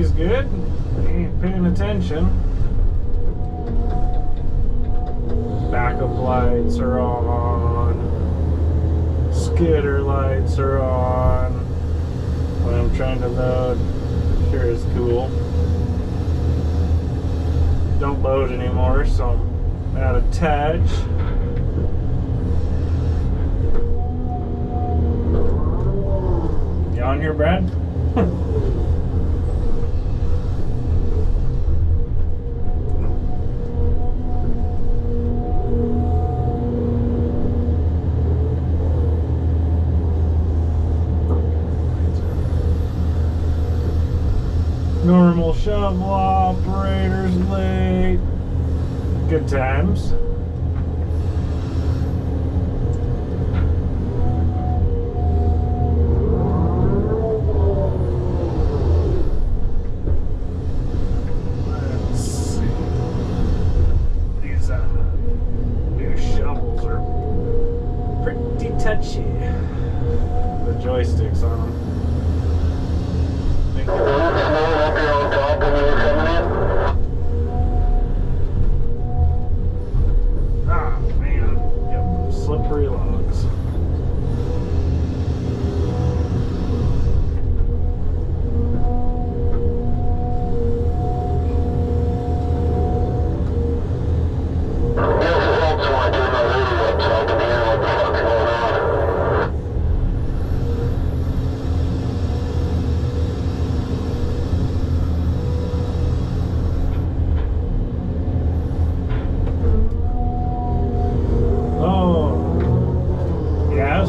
he's good. He ain't paying attention. Backup lights are on. Skidder lights are on. When I'm trying to load, sure is cool. Don't load anymore, so I'm out of touch. You on here, Brad? Normal shovel operators late. Good times. Let's see. These new shovels are pretty touchy. The joysticks on them. Ah, man. Yep, slippery logs.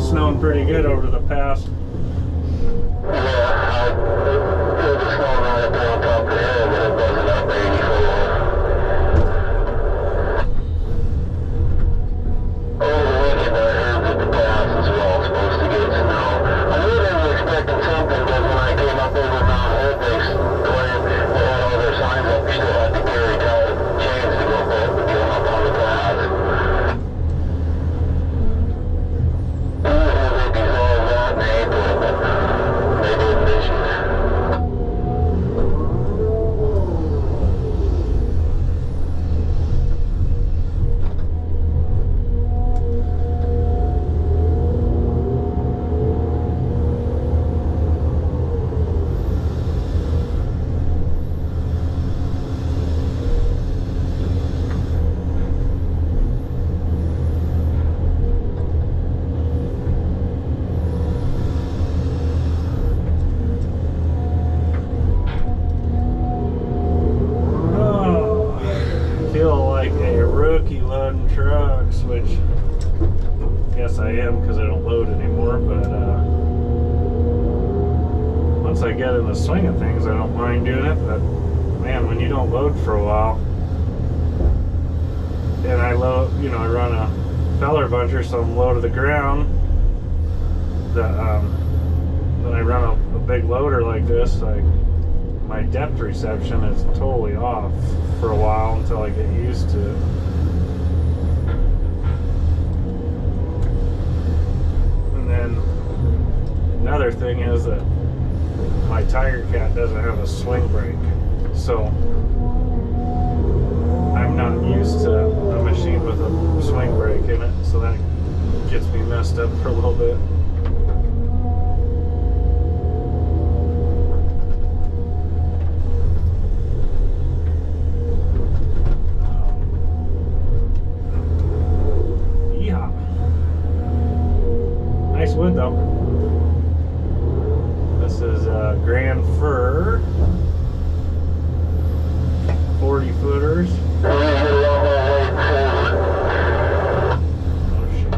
Snowing pretty good over the past. Trucks, which I guess I am because I don't load anymore, but once I get in the swing of things I don't mind doing it. But man, when you don't load for a while, and I load, you know, I run a feller buncher, so I'm low to the ground, then I run a big loader like this, like my depth reception is totally off for a while until I get used to it. Another thing is that my Tiger Cat doesn't have a swing brake, so I'm not used to a machine with a swing brake in it, so that gets me messed up for a little bit. Yeehaw. Nice wood though. This is Grand Fir 40 footers. Oh shit.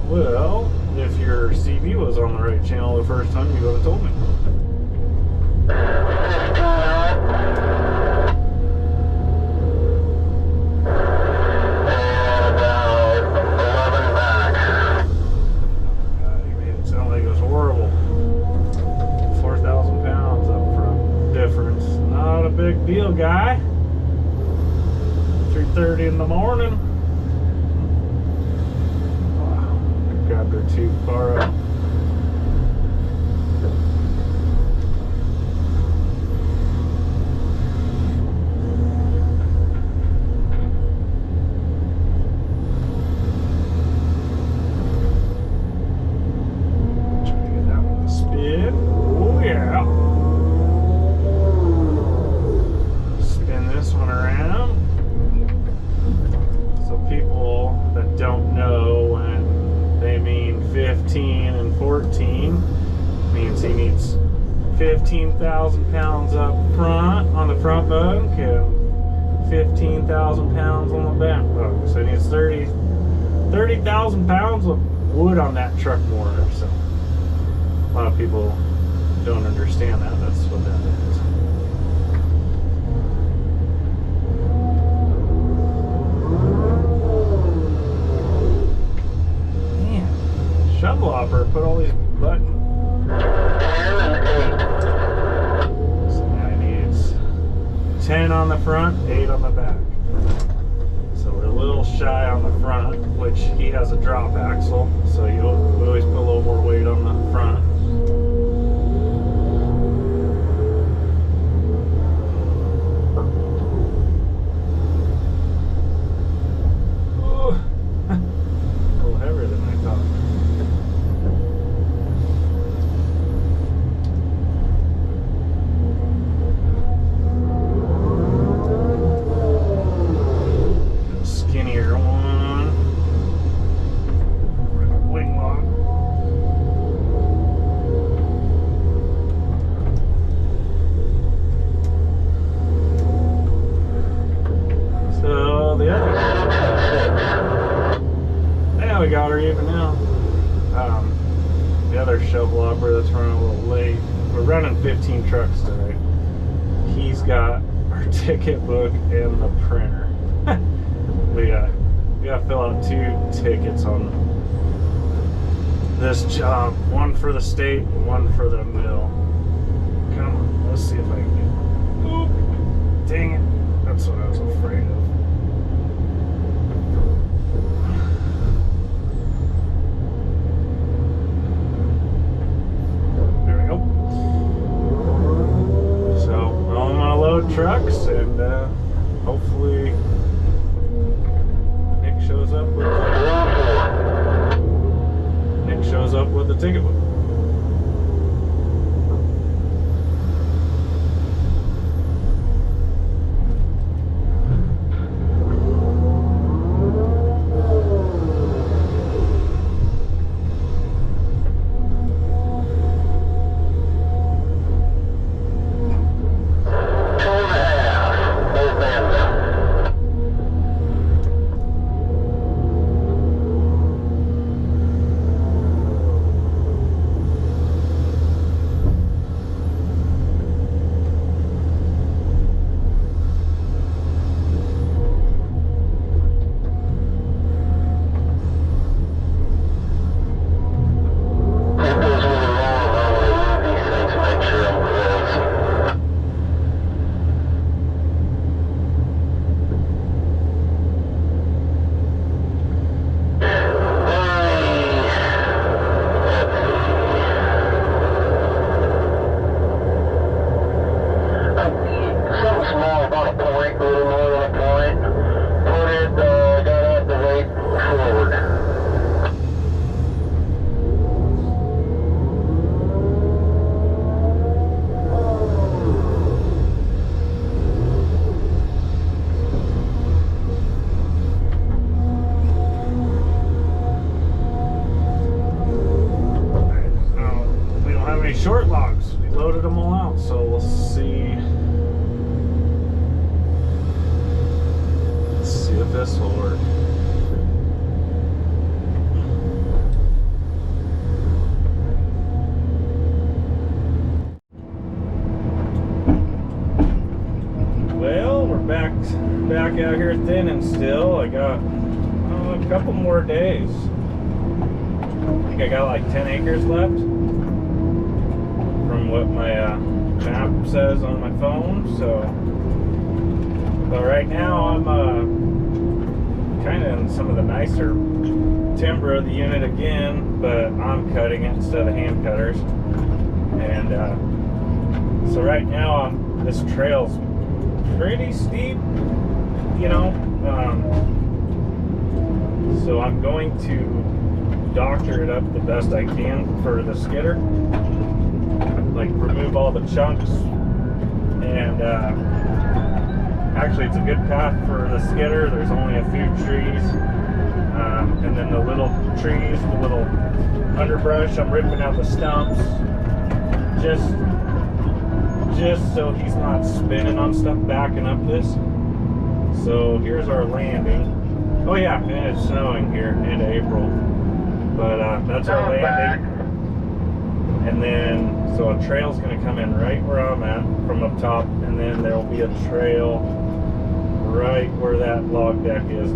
Well, if your CV was on the right channel the first time, you would have told me. Big deal, guy. 3:30 in the morning. Wow. grabbed her too far up. Means he needs 15,000 pounds up front on the front bunk and 15,000 pounds on the back bunk. So he needs 30,000 pounds of wood on that truck motor. So a lot of people don't understand that. That's what that is. Man, shovel hopper put all these buttons. So now he needs 10 on the front, 8 on the back. So we're a little shy on the front, which he has a drop axle, so you always put a little more weight on the front. A little heavier than I thought. We got her even now. The other shovel hopper that's running a little late. We're running 15 trucks today. He's got our ticket book and the printer. we got to fill out 2 tickets on this job. One for the state, and one for the mill. Come on, let's see if I can get. Oop, dang it! That's what I was afraid of. Trucks, and hopefully Nick shows up with the ticket book. Short logs. We loaded them all out, so we'll see. Let's see if this will work. Well, we're back out here thinning still. I got a couple more days. I think I got like 10 acres left. From what my map says on my phone. So, but right now I'm kind of in some of the nicer timber of the unit again, but I'm cutting it instead of hand cutters. And so right now this trail's pretty steep, you know. So I'm going to doctor it up the best I can for the skidder, like remove all the chunks, and actually it's a good path for the skidder. There's only a few trees, and then the little trees, the little underbrush, I'm ripping out the stumps just so he's not spinning on stuff backing up this. So here's our landing. Oh yeah, and it's snowing here end of April, but that's our landing. And then so a trail's going to come in right where I'm at from up top, and then there will be a trail right where that log deck is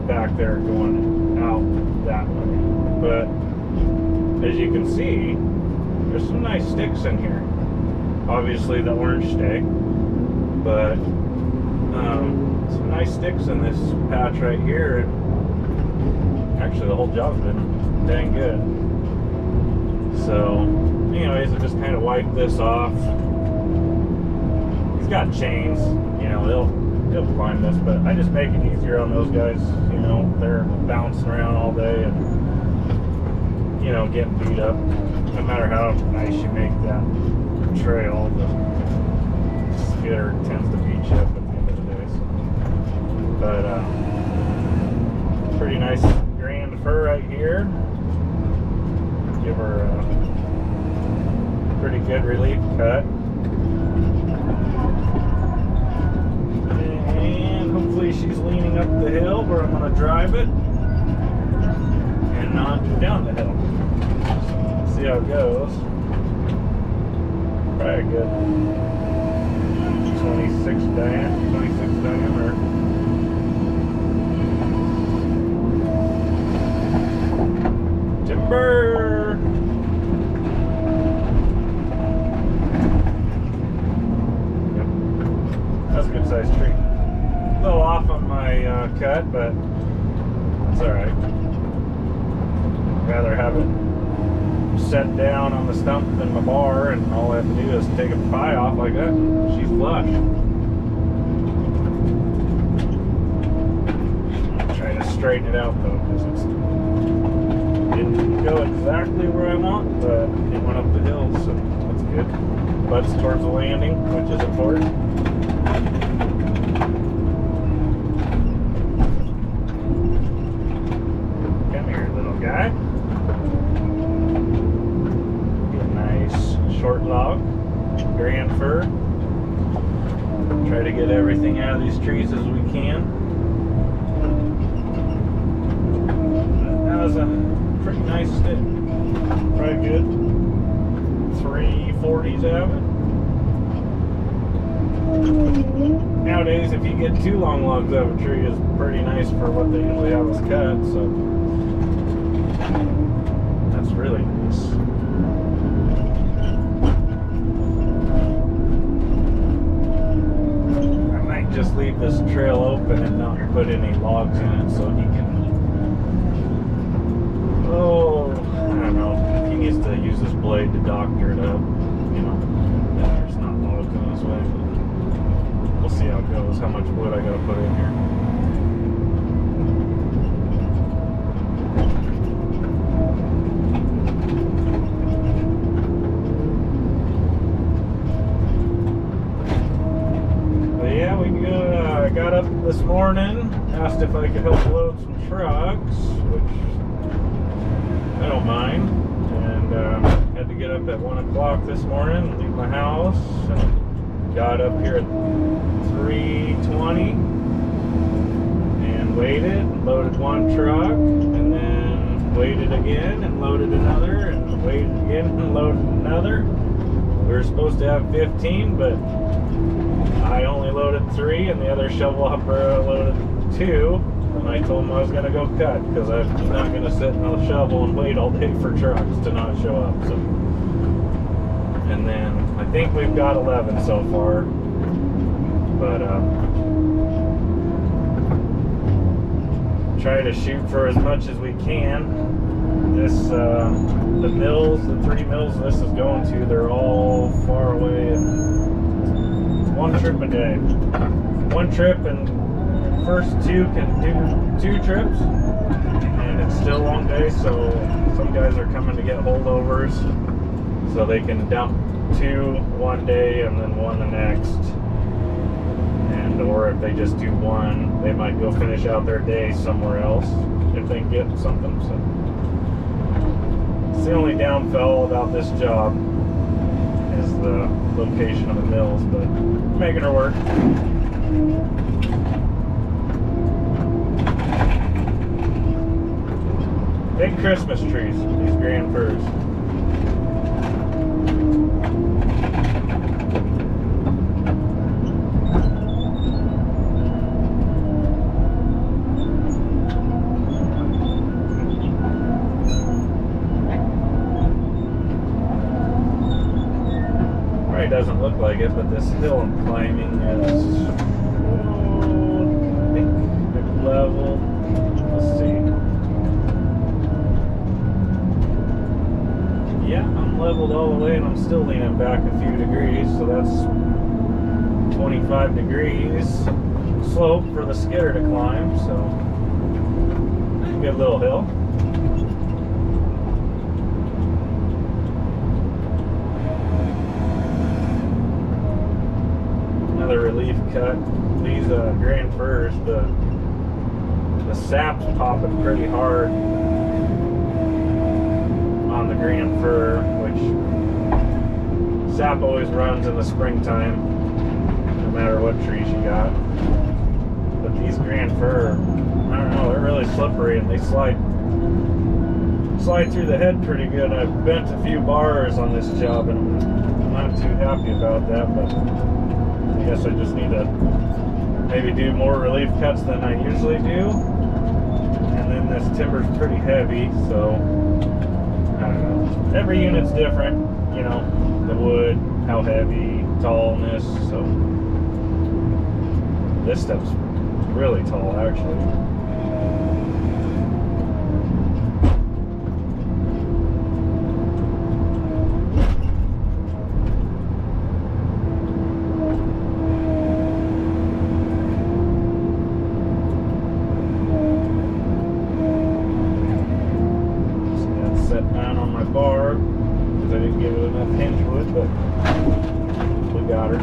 back there going out that way. But as you can see, there's some nice sticks in here. Obviously the orange stay, but some nice sticks in this patch right here. Actually the whole job's been dang good. So anyways, I just kind of wipe this off. He's got chains, you know, he'll climb this, but I just make it easier on those guys. You know, they're bouncing around all day and, you know, getting beat up. No matter how nice you make that trail, the skidder tends to beat you up at the end of the day. So. But pretty nice grand fir right here. Give her a pretty good relief cut. And hopefully she's leaning up the hill where I'm going to drive it and not down the hill. So, see how it goes. Probably a good 26 diameter. Timber! Yep. That's a good sized tree. A little off on my cut, but it's alright. Rather have it set down on the stump than my bar, and all I have to do is take a pie off like that. She's flush. I'll try to straighten it out though, because it didn't go exactly where I want, but it went up the hill, so that's good. Butts towards the landing, which is important. Come here, little guy. Short log, grand fir. Try to get everything out of these trees as we can. That was a pretty nice stick. Probably good 340s out of it. Nowadays, if you get 2 long logs out of a tree, is pretty nice for what they usually have us cut. So that's really nice. Just leave this trail open and not put any logs in it so he can, I don't know, he needs to use this blade to doctor it up, you know, there's not logs in his way, but we'll see how it goes, how much wood I gotta put in here. I got up this morning, asked if I could help load some trucks, which I don't mind, and had to get up at 1 o'clock this morning and leave my house, and got up here at 3:20 and waited and loaded one truck, and then waited again and loaded another, and waited again and loaded another. We were supposed to have 15, but I only loaded 3, and the other shovel hopper loaded 2, and I told him I was going to go cut, because I'm not going to sit in a shovel and wait all day for trucks to not show up. So, and then I think we've got 11 so far, but try to shoot for as much as we can. This, the mills, the 3 mills this is going to, they're all far away. And 1 trip a day. 1 trip, and first 2 can do 2 trips. And it's still a long day, so some guys are coming to get holdovers so they can dump 2 one day and then 1 the next. And or if they just do 1, they might go finish out their day somewhere else if they can get something. So it's the only downfall about this job is the location of the mills, but making her work. Big Christmas trees, these grand firs. Probably doesn't look like it, but this hill I'm climbing is, I think, level. Let's see. Yeah, I'm leveled all the way and I'm still leaning back a few degrees, so that's 25 degrees slope for the skidder to climb, so good little hill. Another relief cut. These grand firs, the sap's popping pretty hard on the grand fir, which sap always runs in the springtime, no matter what trees you got. But these grand fir, I don't know, they're really slippery and they slide through the head pretty good. I've bent a few bars on this job and I'm not too happy about that, but I guess I just need to maybe do more relief cuts than I usually do. And then this timber's pretty heavy, so I don't know. Every unit's different, you know, the wood, how heavy, tallness, so this stuff's really tall actually. Bar because I didn't give it enough hinge wood, but we got her.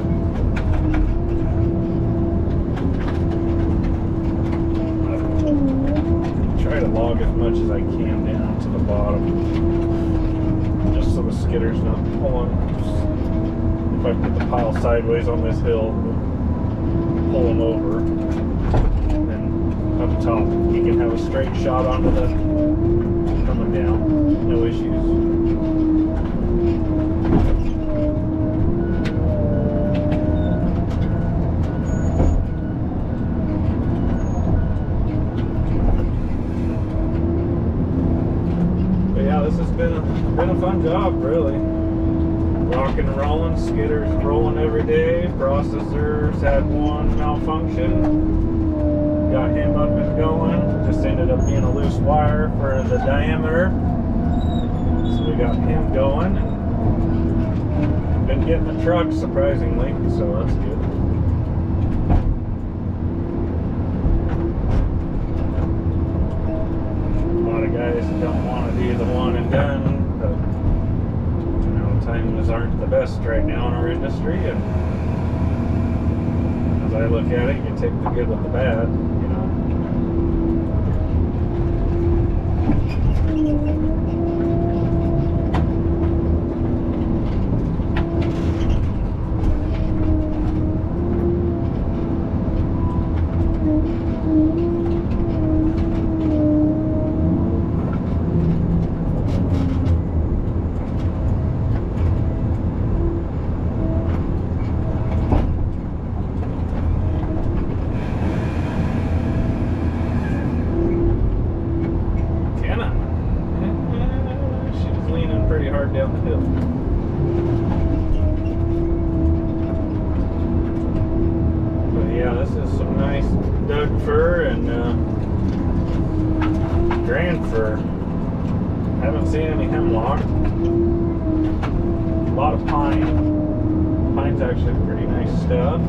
Try to log as much as I can down to the bottom, just so the skidder's not pulling. If I put the pile sideways on this hill, pull them over. And up top, you can have a straight shot onto the coming down. No issues. But yeah, this has been a fun job, really. Rocking and rolling, skidders rolling every day. Processors had 1 malfunction. Got him up and going. Just ended up being a loose wire for the diameter. So we got him going. And been getting the truck surprisingly, so that's good. A lot of guys don't want to do the one and done, but you know, times aren't the best right now in our industry, and as I look at it, you take the good with the bad. Down the hill. But yeah, this is some nice Doug fir, and $3,000 for. Haven't seen any hemlock. A lot of pine. Pine's actually pretty nice stuff.